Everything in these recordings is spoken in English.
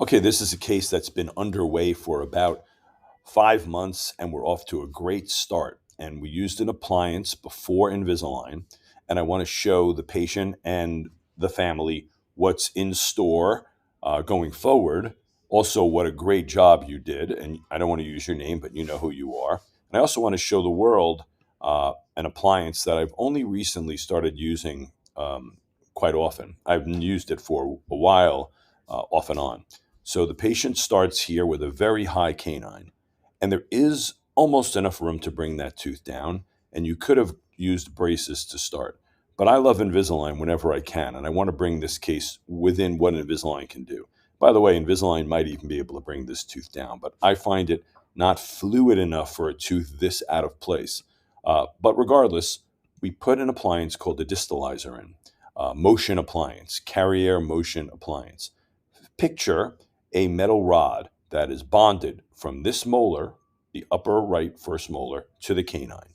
Okay, this is a case that's been underway for about 5 months, and we're off to a great start. And we used an appliance before Invisalign, and I want to show the patient and the family what's in store going forward. Also, what a great job you did. And I don't want to use your name, but you know who you are. And I also want to show the world an appliance that I've only recently started using quite often. I've used it for a while, off and on. So the patient starts here with a very high canine, and there is almost enough room to bring that tooth down, and you could have used braces to start. But I love Invisalign whenever I can, and I want to bring this case within what Invisalign can do. By the way, Invisalign might even be able to bring this tooth down, but I find it not fluid enough for a tooth this out of place. But regardless, we put an appliance called the distalizer in, motion appliance, Carriere motion appliance. Picture a metal rod that is bonded from this molar, the upper right first molar, to the canine.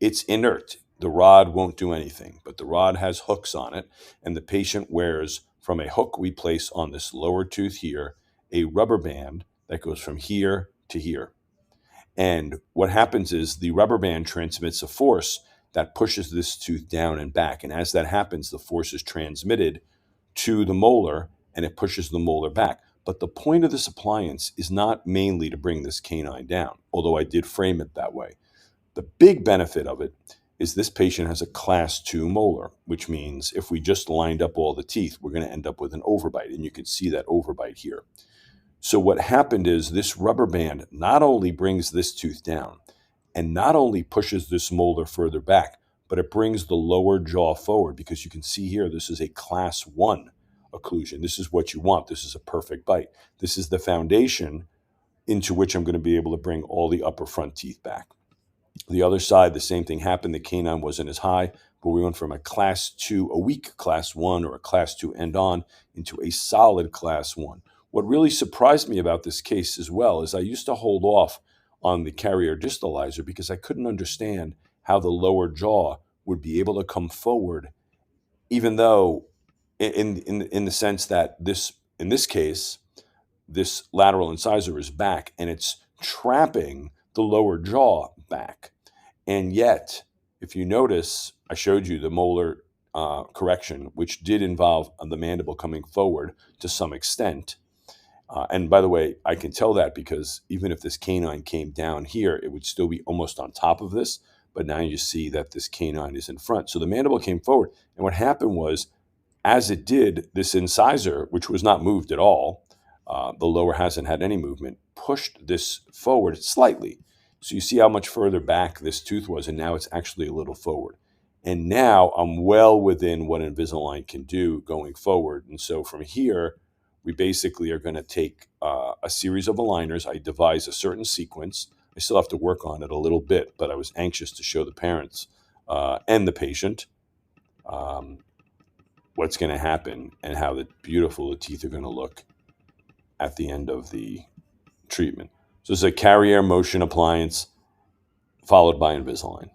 It's inert. The rod won't do anything, but the rod has hooks on it, and the patient wears, from a hook we place on this lower tooth here, a rubber band that goes from here to here. And what happens is the rubber band transmits a force that pushes this tooth down and back. And as that happens, the force is transmitted to the molar and it pushes the molar back. But the point of this appliance is not mainly to bring this canine down, although I did frame it that way. The big benefit of it is this patient has a class 2 molar, which means if we just lined up all the teeth, we're going to end up with an overbite. And you can see that overbite here. So what happened is this rubber band not only brings this tooth down and not only pushes this molar further back, but it brings the lower jaw forward, because you can see here, this is a class 1 occlusion. This is what you want. This is a perfect bite. This is the foundation into which I'm going to be able to bring all the upper front teeth back. The other side, the same thing happened. The canine wasn't as high, but we went from a class 2, a weak class 1 or a class 2 end on, into a solid class 1. What really surprised me about this case as well is I used to hold off on the Carriere distalizer because I couldn't understand how the lower jaw would be able to come forward, even though in the sense that this, in this case, this lateral incisor is back and it's trapping the lower jaw back. And yet, if you notice, I showed you the molar correction, which did involve the mandible coming forward to some extent. And by the way, I can tell that because even if this canine came down here, it would still be almost on top of this. But now you see that this canine is in front. So the mandible came forward. And what happened was, as it did, this incisor, which was not moved at all, the lower hasn't had any movement, pushed this forward slightly. So you see how much further back this tooth was, and now it's actually a little forward. And now I'm well within what Invisalign can do going forward. And so from here, we basically are going to take a series of aligners. I devise a certain sequence. I still have to work on it a little bit, but I was anxious to show the parents and the patient what's going to happen and how beautiful the teeth are going to look at the end of the treatment. So it's a Carriere motion appliance followed by Invisalign.